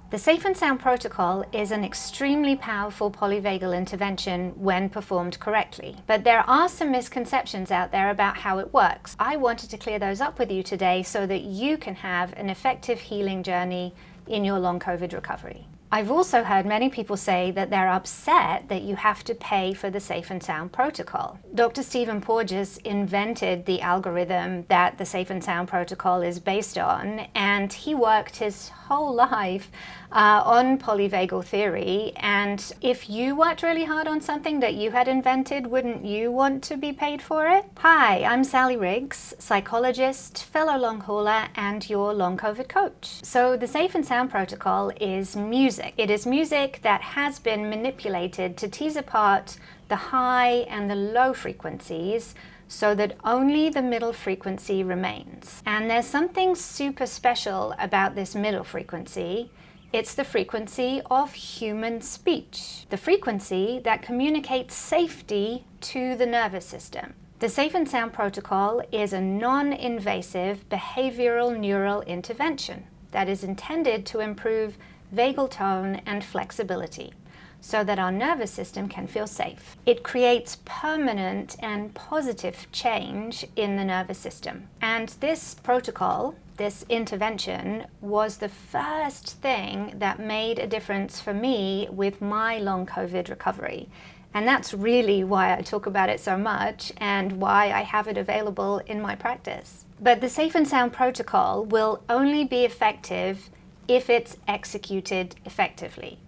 The Safe and Sound Protocol is an extremely powerful polyvagal intervention when performed correctly. But there are some misconceptions out there about how it works. I wanted to clear those up with you today so that you can have an effective healing journey in your long COVID recovery. I've also heard many people say that they're upset that you have to pay for the Safe and Sound Protocol. Dr. Stephen Porges invented the algorithm that the Safe and Sound Protocol is based on, and he worked his whole life on polyvagal theory. And if you worked really hard on something that you had invented, wouldn't you want to be paid for it? Hi, I'm Sally Riggs, psychologist, fellow long hauler, and your long COVID coach. So the Safe and Sound Protocol is music. It is music that has been manipulated to tease apart the high and the low frequencies so that only the middle frequency remains. And there's something super special about this middle frequency. It's the frequency of human speech, the frequency that communicates safety to the nervous system. The Safe and Sound Protocol is a non-invasive behavioral neural intervention that is intended to improve vagal tone and flexibility so that our nervous system can feel safe. It creates permanent and positive change in the nervous system. And this protocol, this intervention, was the first thing that made a difference for me with my long COVID recovery. And that's really why I talk about it so much and why I have it available in my practice. But the Safe and Sound Protocol will only be effective if it's executed effectively.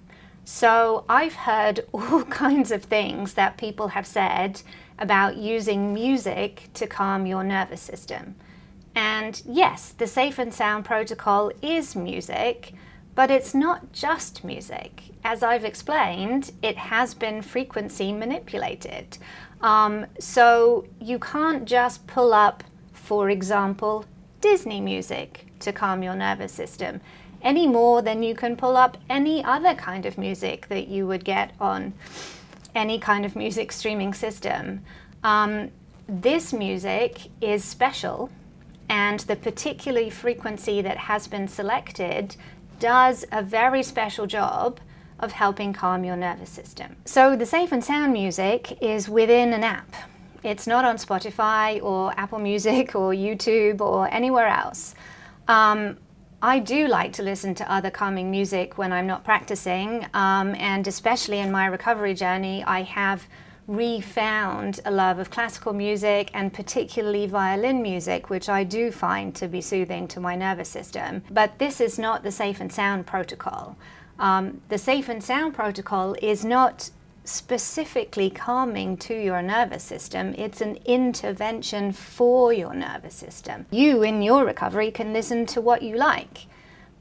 So I've heard all kinds of things that people have said about using music to calm your nervous system. And yes, the Safe and Sound Protocol is music, but it's not just music. As I've explained, it has been frequency manipulated. So you can't just pull up, for example, Disney music to calm your nervous system, any more than you can pull up any other kind of music that you would get on any kind of music streaming system. This music is special, and the particular frequency that has been selected does a very special job of helping calm your nervous system. So the Safe and Sound music is within an app. It's not on Spotify or Apple Music or YouTube or anywhere else. I do like to listen to other calming music when I'm not practicing, and especially in my recovery journey, I have refound a love of classical music and particularly violin music, which I do find to be soothing to my nervous system. But this is not the Safe and Sound Protocol. The Safe and Sound Protocol is not specifically calming to your nervous system. It's an intervention for your nervous system. You, in your recovery, can listen to what you like,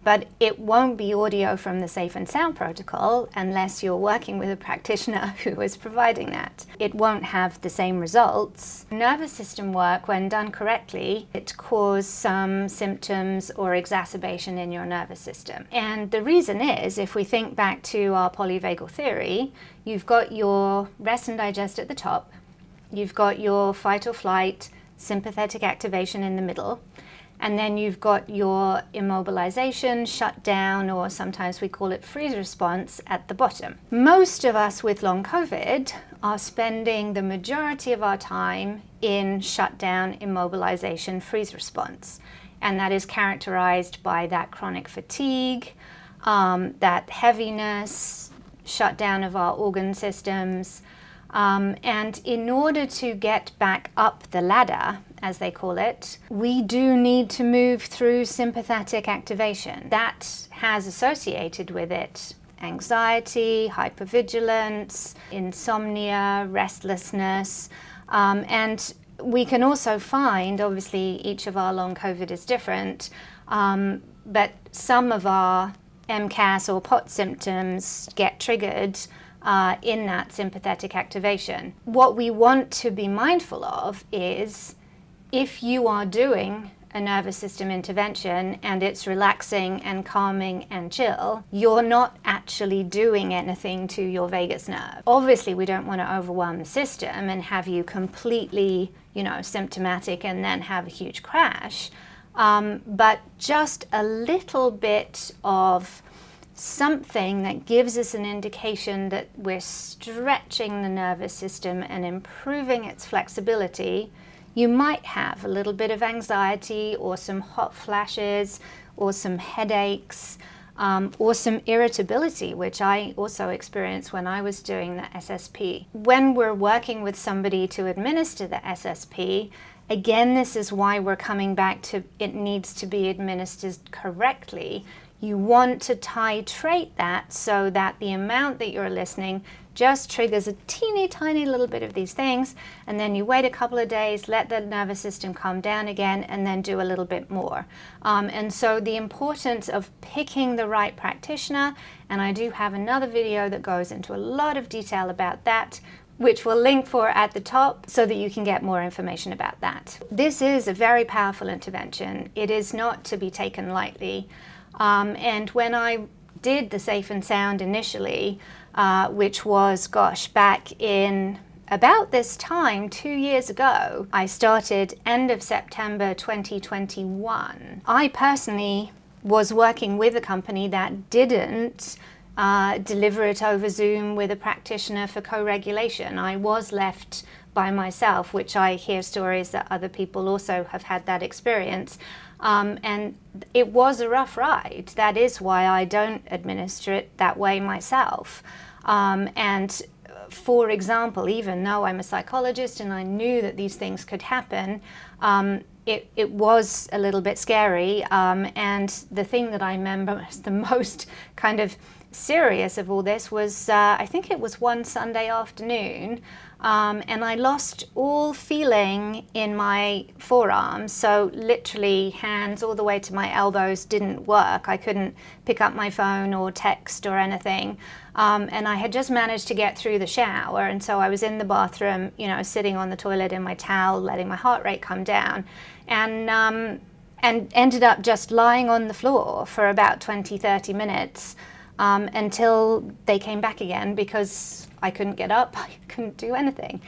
but it won't be audio from the Safe and Sound Protocol unless you're working with a practitioner who is providing that. It won't have the same results. Nervous system work, when done correctly, it causes some symptoms or exacerbation in your nervous system. And the reason is, if we think back to our polyvagal theory, you've got your rest and digest at the top, you've got your fight or flight sympathetic activation in the middle, and then you've got your immobilization, shutdown, or sometimes we call it freeze response at the bottom. Most of us with long COVID are spending the majority of our time in shutdown, immobilization, freeze response. And that is characterized by that chronic fatigue, that heaviness, shutdown of our organ systems. And in order to get back up the ladder, as they call it, we do need to move through sympathetic activation. That has associated with it anxiety, hypervigilance, insomnia, restlessness, and we can also find, obviously each of our long COVID is different, but some of our MCAS or POT symptoms get triggered in that sympathetic activation. What we want to be mindful of is, if you are doing a nervous system intervention and it's relaxing and calming and chill, you're not actually doing anything to your vagus nerve. Obviously, we don't want to overwhelm the system and have you completely, symptomatic and then have a huge crash. But just a little bit of something that gives us an indication that we're stretching the nervous system and improving its flexibility, you might have a little bit of anxiety or some hot flashes or some headaches or some irritability, which I also experienced when I was doing the SSP. When we're working with somebody to administer the SSP, again, this is why we're coming back to it needs to be administered correctly. You want to titrate that so that the amount that you're listening just triggers a teeny tiny little bit of these things, and then you wait a couple of days, let the nervous system calm down again, and then do a little bit more. And so the importance of picking the right practitioner, and I do have another video that goes into a lot of detail about that, which we'll link for at the top so that you can get more information about that. This is a very powerful intervention. It is not to be taken lightly. And when I did the Safe and Sound initially, which was, back in about this time, 2 years ago, I started end of September 2021. I personally was working with a company that didn't deliver it over Zoom with a practitioner for co-regulation. I was left by myself, which I hear stories that other people also have had that experience. And it was a rough ride. That is why I don't administer it that way myself. And for example, even though I'm a psychologist and I knew that these things could happen, it was a little bit scary. And the thing that I remember as the most kind of serious of all this was, I think it was one Sunday afternoon, and I lost all feeling in my forearms, so literally hands all the way to my elbows didn't work. I couldn't pick up my phone or text or anything, and I had just managed to get through the shower, and so I was in the bathroom, sitting on the toilet in my towel, letting my heart rate come down, and ended up just lying on the floor for about 20-30 minutes until they came back again, because I couldn't get up, I couldn't do anything.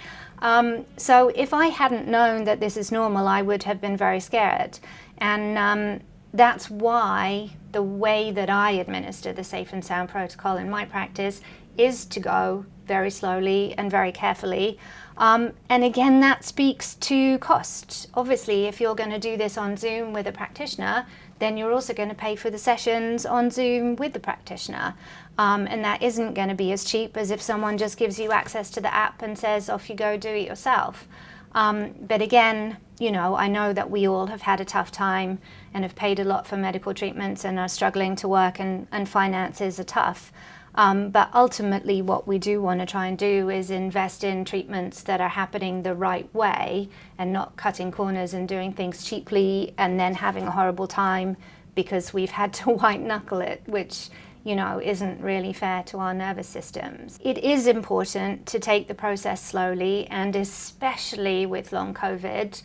So if I hadn't known that this is normal, I would have been very scared. And that's why the way that I administer the Safe and Sound protocol in my practice is to go very slowly and very carefully. And again, that speaks to cost. Obviously, if you're going to do this on Zoom with a practitioner, then you're also going to pay for the sessions on Zoom with the practitioner. And that isn't going to be as cheap as if someone just gives you access to the app and says, off you go, do it yourself. But again, I know that we all have had a tough time and have paid a lot for medical treatments and are struggling to work, and finances are tough. But ultimately what we do want to try and do is invest in treatments that are happening the right way and not cutting corners and doing things cheaply and then having a horrible time because we've had to white knuckle it, which isn't really fair to our nervous systems. It is important to take the process slowly, and especially with long COVID.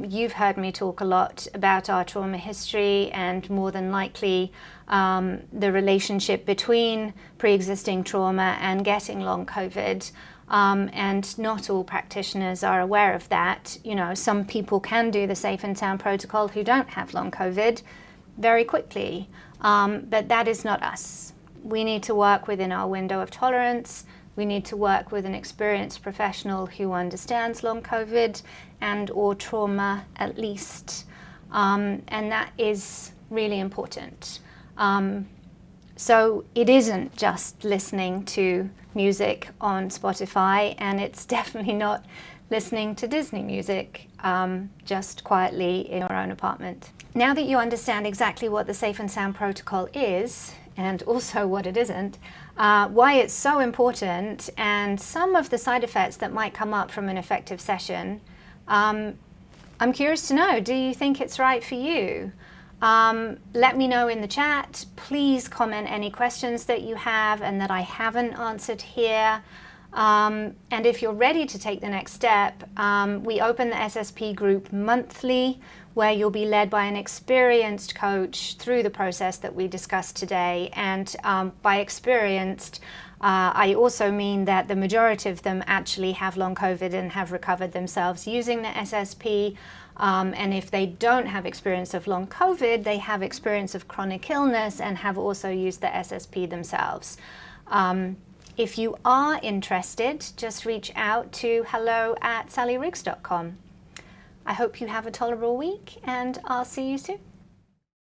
You've heard me talk a lot about our trauma history and more than likely the relationship between pre-existing trauma and getting long COVID. And not all practitioners are aware of that. Some people can do the Safe and Sound protocol who don't have long COVID very quickly, but that is not us. We need to work within our window of tolerance. We need to work with an experienced professional who understands long COVID and or trauma at least, and that is really important. So it isn't just listening to music on Spotify, and it's definitely not listening to Disney music just quietly in your own apartment. Now that you understand exactly what the Safe and Sound protocol is, and also what it isn't, why it's so important, and some of the side effects that might come up from an effective session, I'm curious to know, do you think it's right for you? Let me know in the chat. Please comment any questions that you have and that I haven't answered here. And if you're ready to take the next step, we open the SSP group monthly, where you'll be led by an experienced coach through the process that we discussed today. And by experienced, I also mean that the majority of them actually have long COVID and have recovered themselves using the SSP. And if they don't have experience of long COVID, they have experience of chronic illness and have also used the SSP themselves. If you are interested, just reach out to hello@sallyriggs.com. I hope you have a tolerable week, and I'll see you soon.